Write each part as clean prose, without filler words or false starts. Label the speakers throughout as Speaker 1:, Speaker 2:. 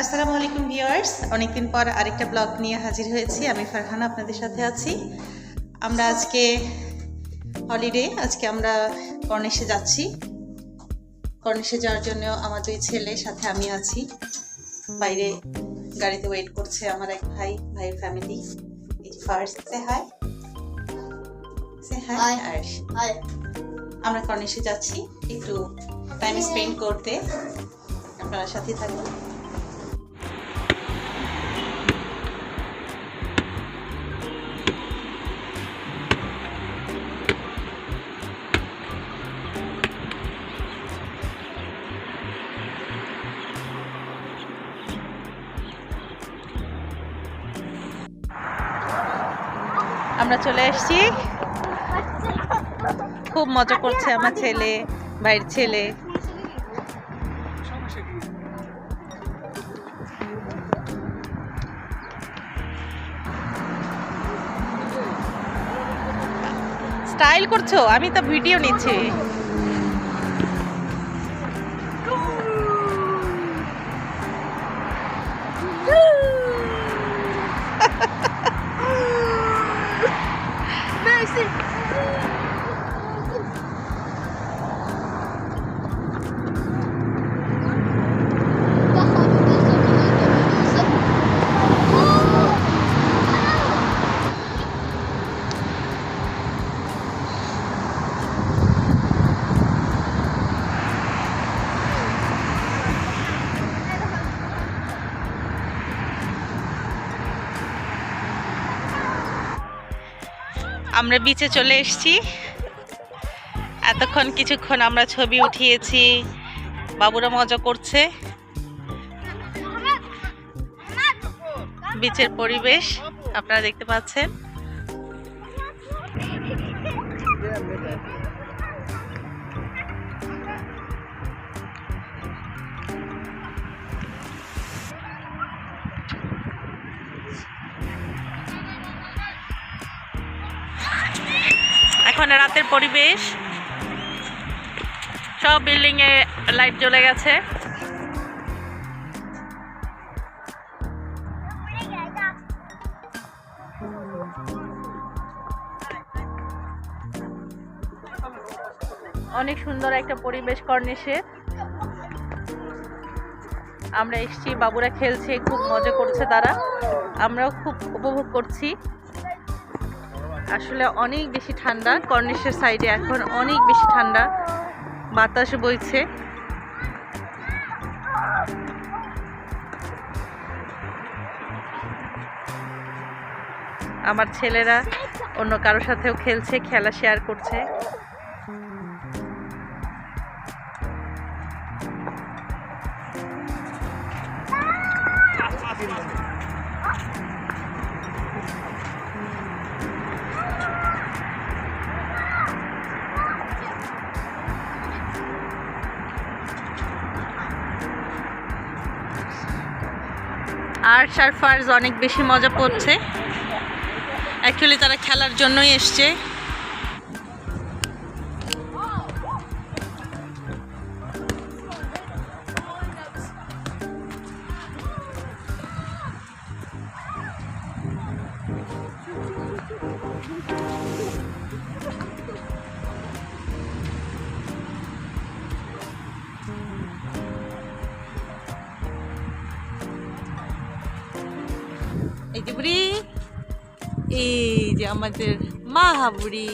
Speaker 1: আসসালামু আলাইকুম ভিউয়ার্স, অনেকদিন পর আরেকটা ব্লগ নিয়ে হাজির হয়েছি। আমি ফারহানা আপনাদের সাথে আছি। আমরা আজকে হলিডে, আজকে আমরা কর্নিশে যাচ্ছি। কর্নিশে যাওয়ার জন্য আমার দুই ছেলে, সাথে আমি আছি। বাইরে গাড়িতে ওয়েট করছে আমার এক ভাইয়ের ফ্যামিলি। এই যে ফার্স্ট সে হাই, সে হাই। হাই। আমরা কর্নিশে যাচ্ছি একটু টাইম স্পেন্ড করতে, আপনারা সাথে থাকুন। আমরা চলে এসেছি, খুব মজা করছে আমার ছেলে, ভাইয়ের ছেলে। স্টাইল করছো? আমি তো ভিডিও নিচ্ছি। আমরা বিচে চলে এসেছি। এতক্ষণ কিছুক্ষণ আমরা ছবি উঠিয়েছি, বাবুরা মজা করছে। বিচের পরিবেশ আপনারা দেখতে পাচ্ছেন। এখন রাতের পরিবেশ, সব বিল্ডিং এ লাইট জ্বলে গেছে। অনেক সুন্দর একটা পরিবেশ কর্নিশে। আমরা এসেছি, বাবুরা খেলছে, খুব মজা করছে তারা, আমরাও খুব উপভোগ করছি। আসলে অনেক বেশি ঠান্ডা কর্নিশের সাইডে, এখন অনেক বেশি ঠান্ডা, বাতাস বইছে। আমার ছেলেরা অন্য কারোর সাথেও খেলছে, খেলা শেয়ার করছে। আর সার্ফার্স অনেক বেশি মজা করছে। অ্যাকচুয়ালি তারা খেলার জন্যই এসছে। এই যে বুড়ি, এই যে আমাদের মা বুড়ি।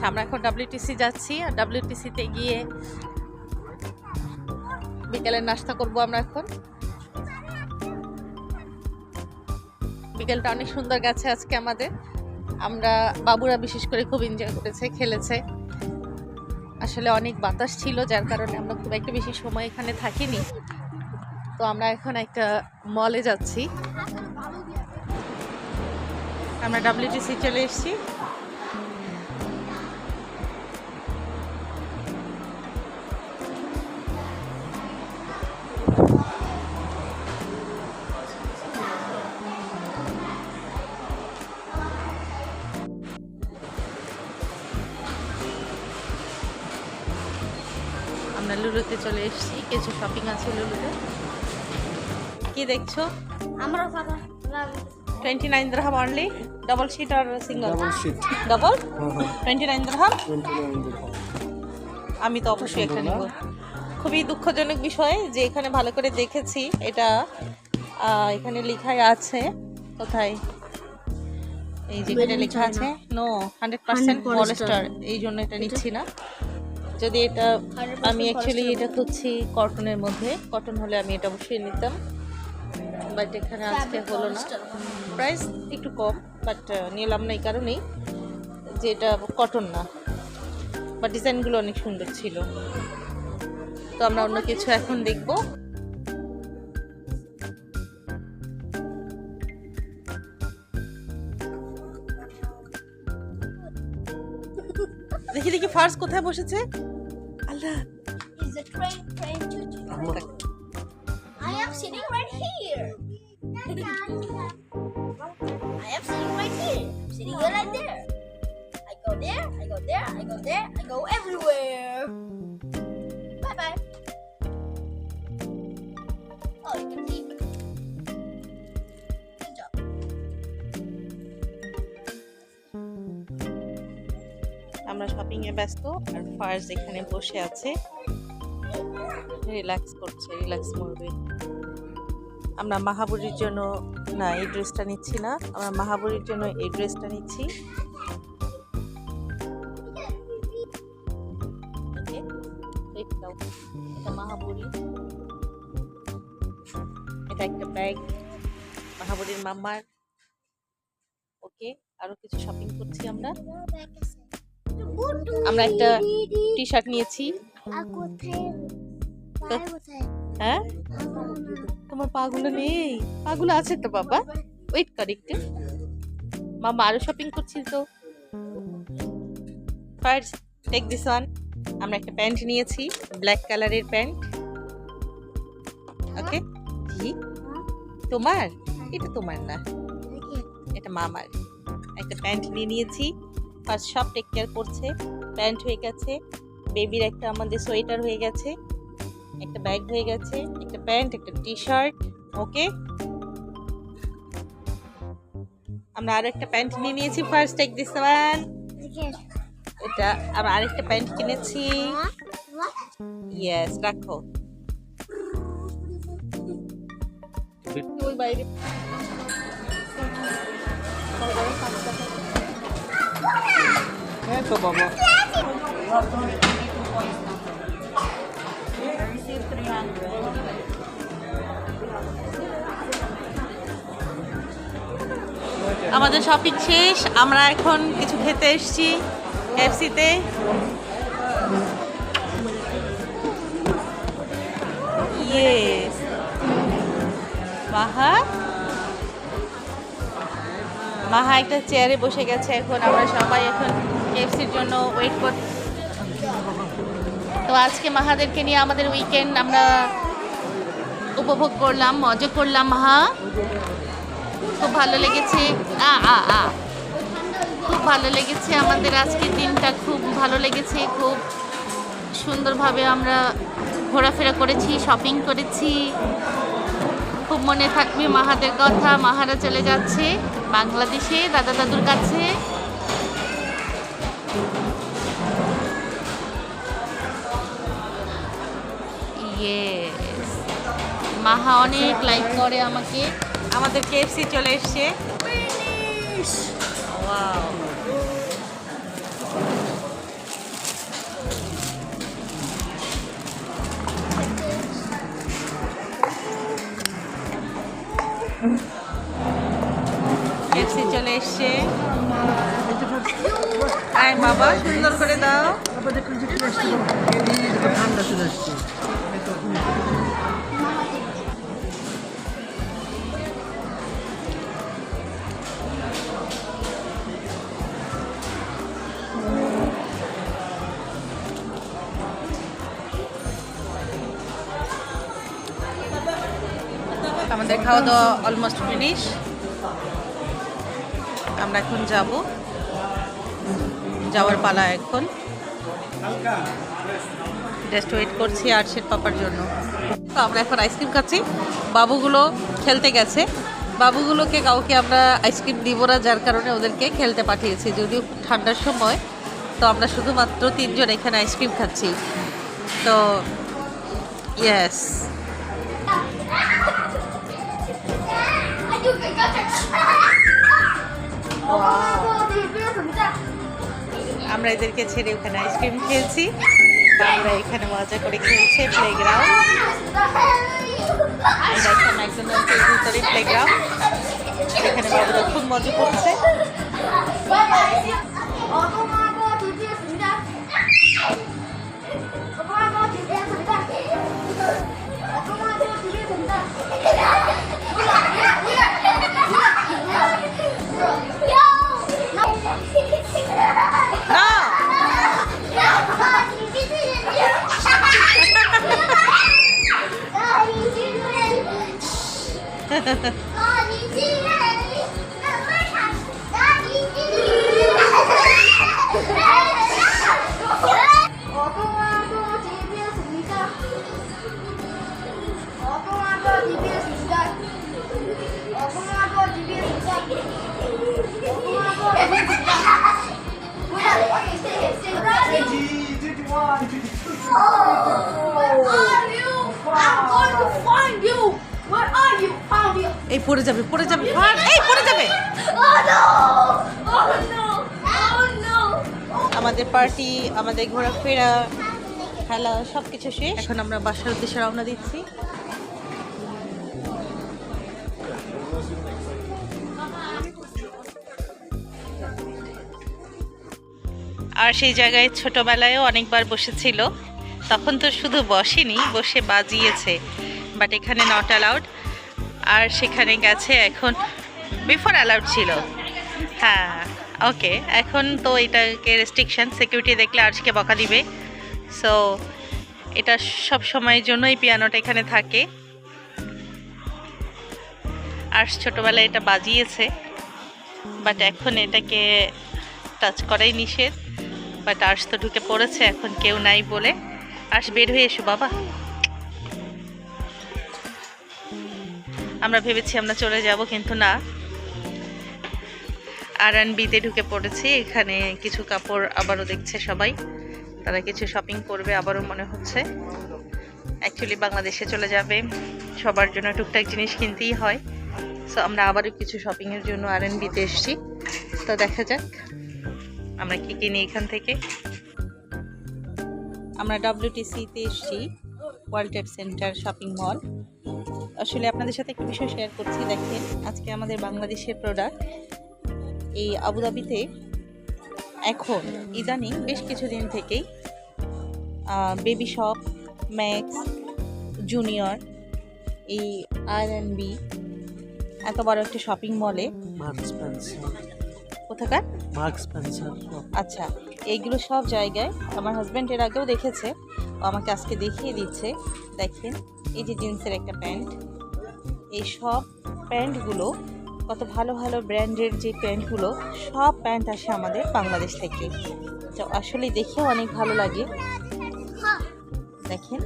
Speaker 1: আমরা এখন WTC যাচ্ছি, আর WTC-তে গিয়ে বিকেলের নাস্তা করব। আমরা এখন বিকেলটা অনেক সুন্দর গেছে আজকে আমাদের। আমরা বাবুরা বিশেষ করে খুব এনজয় করেছে, খেলেছে। আসলে অনেক বাতাস ছিল, যার কারণে আমরা খুব একটা বেশি সময় এখানে থাকিনি। তো আমরা এখন একটা মলে যাচ্ছি। আমরা WTC চলে এসেছি। আমরা লুলুতে চলে এসেছি, কিছু শপিং আছে লুলুতে। কি দেখছো?
Speaker 2: আমরা
Speaker 1: 29 দিরহাম অনলি। ডবল শিট আর সিঙ্গেল?
Speaker 3: Double sheet.
Speaker 1: ডবল
Speaker 3: হ্যাঁ
Speaker 1: 29 দিরহাম।
Speaker 3: 29 দিরহাম।
Speaker 1: আমি তো অবশ্যই এটা নিব। খুবই দুঃখজনক বিষয় যে এখানে ভালো করে দেখেছি, এটা এখানে লেখাই আছে কোথায়, এই যেখানে লেখা আছে নো 100% পলিস্টার, এই জন্য এটা নিচ্ছি না। যদি এটা আমি অ্যাকচুয়ালি এটা খুঁজছি কটনের মধ্যে, কটন হলে আমি এটা অবশ্যই নিতাম, বাট এখানে আজকে হলো না। প্রাইস একটু কম, বাট নিলাম না এই কারণেই যে এটা কটন না, বাট ডিজাইনগুলো অনেক সুন্দর ছিল। তো আমরা অন্য কিছু এখন দেখব। দেখি দেখি ফার্স্ট কোথায় বসেছে। আল্লাহ,
Speaker 2: is the train I am sitting right here. I am sitting right here. Sitting here like there. I go there, I go there, I go there, I go everywhere. Bye bye. Oh, you can leave. Good job.
Speaker 1: আমরা shopping এ ব্যস্ত, আর first এখানে বসে আছে, relax করছে, relax করবে। আমরা মাহাবুরির জন্য না এই ড্রেসটা নিচ্ছি না, আমরা মাহাবুরির জন্য এই ড্রেসটা নিচ্ছি। ওকে, এটাও এটা মাহাবুরি, এটা একটা ব্যাগ মাহাবুরির মাম্মার। ওকে, আরো কিছু শপিং করছি আমরা। আমরা একটা টি শার্ট নিয়েছি। হ্যাঁ, তোমার পাগুলো নেই? পাগুলো আছে তো বাবা, ওয়েট কর একটু, মামা আরো শপিং করছি তো। First take this one. আমরা একটা প্যান্ট নিয়েছি, ব্ল্যাক কালারের প্যান্ট। ওকে, কি তোমার? এটা তোমার না, এটা মামার। একটা প্যান্ট নিয়ে নিয়েছি। ফার্স্ট সব টেক কেয়ার করছে। প্যান্ট হয়ে গেছে, বেবির একটা আমাদের সোয়েটার হয়ে গেছে, একটা ব্যাগ হয়ে গেছে, একটা প্যান্ট, একটা টি শার্ট। ওকে, আমরা আরো একটা প্যান্ট নিয়ে নিয়েছি। First take this one. এটা আমরা আরেকটা প্যান্ট কিনেছি। ইয়েস, রাখো ওই বাইরে।
Speaker 3: হ্যাঁ তো বাবা,
Speaker 1: আমাদের শপিং শেষ, আমরা এখন কিছু খেতে এসেছি KFC-তে। ইয়েস, মাহা মাহা একটা চেয়ারে বসে গেছে। এখন আমরা সবাই এখন KFC-র জন্য ওয়েট কর। তো আজকে মাহাদেরকে নিয়ে আমাদের উইকেন্ড আমরা উপভোগ করলাম, মজা করলাম। মাহা খুব ভালো লেগেছে, খুব ভালো লেগেছে আমাদের আজকের দিনটা, খুব ভালো লেগেছে। খুব সুন্দরভাবে আমরা ঘোরাফেরা করেছি, শপিং করেছি। খুব মনে থাকবে মাহাদের কথা। মাহারা চলে যাচ্ছে বাংলাদেশে দাদা দাদুর কাছে। ইয়েস, মাহা অনেক লাইক করে আমাকে। আমাদের KFC চলে এসছে। ওয়াও, KFC চলে এসছে। আয় বাবা, সুন্দর করে দাও।
Speaker 3: ঠান্ডা চলে আসছে।
Speaker 1: আমাদের খাওয়া দাওয়া অলমোস্ট ফিনিশ। আমরা এখন যাওয়ার পালা এখন। জাস্ট ওয়েট করছি আরশের পাপার জন্য। তো আমরা এখন আইসক্রিম খাচ্ছি। বাবুগুলো খেলতে গেছে। বাবুগুলোকে কাউকে আমরা আইসক্রিম দিব না, যার কারণে ওদেরকে খেলতে পাঠিয়েছি। যদিও ঠান্ডার সময়, তো আমরা শুধুমাত্র 3 জন এখানে আইসক্রিম খাচ্ছি। তো ইয়েস, আমরা এদেরকে ছেড়ে ওখানে আইসক্রিম খেয়েছি। আমরা এখানে মজা করে খেলছে প্লেগ্রাউন্ড। এটা একটা ম্যাকডোনাল্ডসের ভিতরে প্লেগ্রাউন্ড, এখানে বাবুরা খুব মজা করছে। এই পড়ে যাবে, পড়ে যাবে, এই পড়ে যাবে। আমাদের পার্টি, আমাদের ঘোরাফেরা, খেলা সব কিছু শেষ। এখন আমরা বাসার উদ্দেশ্যে রওনা দিচ্ছি। আর সেই জায়গায় ছোটবেলায়ও অনেকবার বসেছিল। তখন তো শুধু বসেনি, বসে বাজিয়েছে, বাট এখানে নট অ্যালাউড। আর সেখানে গেছে এখন, বিফোর অ্যালাউড ছিল। হ্যাঁ, ওকে, এখন তো এটাকে রেস্ট্রিকশন, সিকিউরিটি দেখলে আজকে বকা দিবে। সো এটা সব সময়ের জন্যই পিয়ানোটা এখানে থাকে। আর ছোটোবেলায় এটা বাজিয়েছে, বাট এখন এটাকে টাচ করাই নিষেধ। বাট আর্শ তো ঢুকে পড়েছে, এখন কেউ নাই বলে। আর্শ বের হয়ে এসো বাবা। আমরা ভেবেছি আমরা চলে যাব, কিন্তু না, R&Bতে ঢুকে পড়েছি। এখানে কিছু কাপড় আবারও দেখছে সবাই, তারা কিছু শপিং করবে আবারও মনে হচ্ছে। অ্যাকচুয়ালি বাংলাদেশে চলে যাবে, সবার জন্য টুকটাক জিনিস কিনতেই হয়। সো আমরা আবারও কিছু শপিংয়ের জন্য R&Bতে এসেছি। তো দেখা যাক আমরা কি কিনি এখান থেকে। আমরা WTCতে এসেছি, world trade centre shopping mall. আসলে আপনাদের সাথে একটা বিষয় শেয়ার করছি। দেখেন, আজকে আমাদের বাংলাদেশের প্রোডাক্ট এই আবুধাবিতে এখন ইদানিং বেশ কিছুদিন থেকেই বেবি শপ, ম্যাক্স, জুনিয়র, এই R&B এত বড় একটা শপিং মলে, কোথাকার আচ্ছা, এইগুলো সব জায়গায় আমার হাজব্যান্ড এর আগেও দেখেছে, ও আমাকে আজকে দেখিয়ে দিচ্ছে। দেখেন, এই যে জিন্সের একটা প্যান্ট, এই সব প্যান্টগুলো কত ভালো ভালো ব্র্যান্ডের যে প্যান্টগুলো, সব প্যান্ট আসে আমাদের বাংলাদেশ থেকে। তো আসলে দেখেও অনেক ভালো লাগে। দেখেন,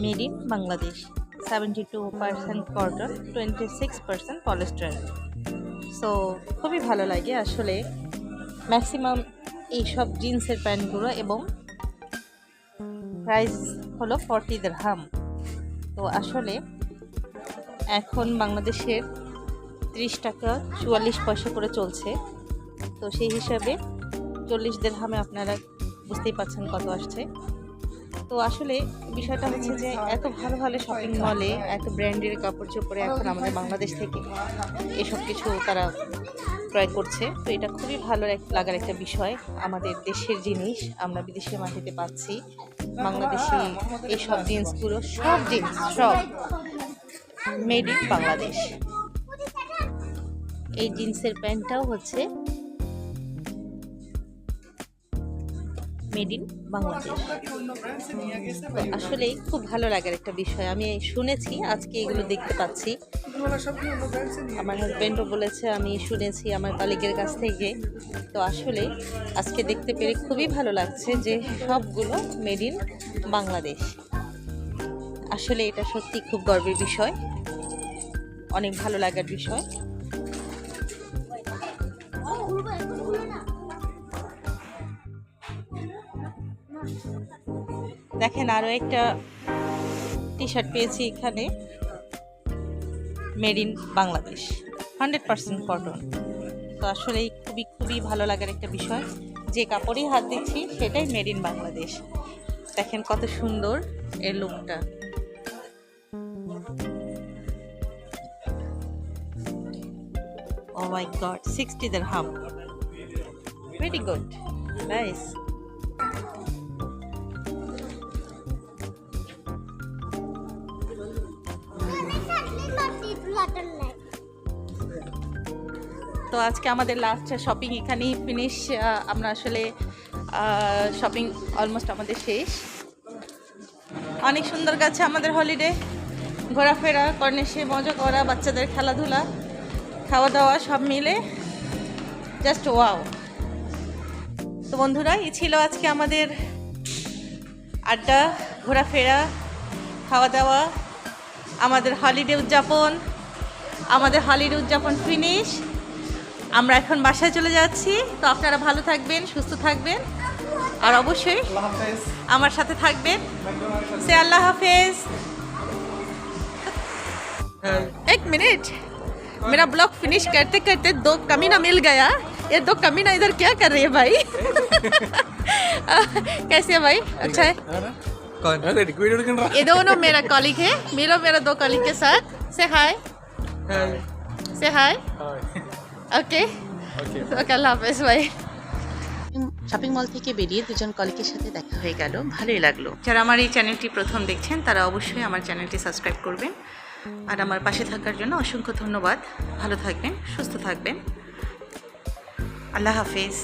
Speaker 1: made in Bangladesh, 72% cotton, 26% polyester. So খুবই ভালো লাগে আসলে ম্যাক্সিমাম এইসব জিন্সের প্যান্টগুলো, এবং প্রাইস হলো 40 দিরহাম। তো আসলে এখন বাংলাদেশের 30 টাকা 44 পয়সা করে চলছে। তো সেই হিসাবে 40 দিরহামে আপনারা বুঝতেই পারছেন কত আসছে। তো আসলে বিষয়টা হচ্ছে যে এত ভালো ভালো শপিং মলে এত ব্র্যান্ডের কাপড় চোপড়ে এখন আমাদের বাংলাদেশ থেকে এসব কিছু তারা ক্রয় করছে। তো এটা খুবই ভালো লাগার একটা বিষয়। আমাদের দেশের জিনিস আমরা বিদেশের মাটিতে পাচ্ছি। বাংলাদেশি এইসব জিন্সগুলো, সব জিন্স সব মেড ইন বাংলাদেশ। এই জিন্সের প্যান্টটাও হচ্ছে মেড ইন বাংলাদেশ। তো আসলেই খুব ভালো লাগার একটা বিষয়। আমি শুনেছি, আজকে এগুলো দেখতে পাচ্ছি। আমার হাজব্যান্ডও বলেছে, আমি শুনেছি আমার কলিগের কাছ থেকে। তো আসলে আজকে দেখতে পেরে খুবই ভালো লাগছে যে সবগুলো মেড ইন বাংলাদেশ। আসলে এটা সত্যি খুব গর্বের বিষয়, অনেক ভালো লাগার বিষয়। দেখেন, আরো একটা টি শার্ট পেয়েছি এখানে, মেড ইন বাংলাদেশ, 100% কটন। তো আসলে খুবই খুবই ভালো লাগার একটা বিষয়, যে কাপড়েই হাত দিচ্ছি সেটাই মেড ইন বাংলাদেশ। দেখেন কত সুন্দর এর লুকটা। Oh my god, 60 dirham. Very good. Nice. তো আজকে আমাদের লাস্ট শপিং এখানেই ফিনিশ। আমরা আসলে শপিং অলমোস্ট আমাদের শেষ। অনেক সুন্দর গেছে আমাদের হলিডে, ঘোরাফেরা, কর্নেশে মজা করা, বাচ্চাদের খেলাধুলা, খাওয়া দাওয়া সব মিলে জাস্ট ওয়াও। তো বন্ধুরা, এই ছিল আজকে আমাদের আড্ডা, ঘোরাফেরা, খাওয়া দাওয়া, আমাদের হলিডে উদযাপন। আমাদের হলিডে উদযাপন ফিনিশ। আমরা এখন বাসায় চলে যাচ্ছি। তো আপনারা ভালো থাকবেন, সুস্থ থাকবেন, আর অবশ্যই আমার সাথে থাকবেন। সে আল্লাহ হাফেজ। एक मिनट, मेरा ब्लॉग फिनिश करते करते 2 कमीना मिल गया। ये 2 कमीना इधर क्या कर रही है भाई? कैसे है भाई? अच्छा है। ये दोनों मेरा कॉलीग है। मिलो मेरा 2 कॉलीग के साथ। से हाय। से हाय। ओके ओके, আল্লাহ হাফেজ ভাই। শপিং মল থেকে বেরিয়ে দুজন কলিগের সাথে দেখা হয়ে গেল, ভালোই লাগলো। যারা আমার এই চ্যানেলটি প্রথম দেখছেন তারা অবশ্যই আমার চ্যানেলটি সাবস্ক্রাইব করবেন, আর আমার পাশে থাকার জন্য অসংখ্য ধন্যবাদ। ভালো থাকবেন, সুস্থ থাকবেন। আল্লাহ হাফেজ।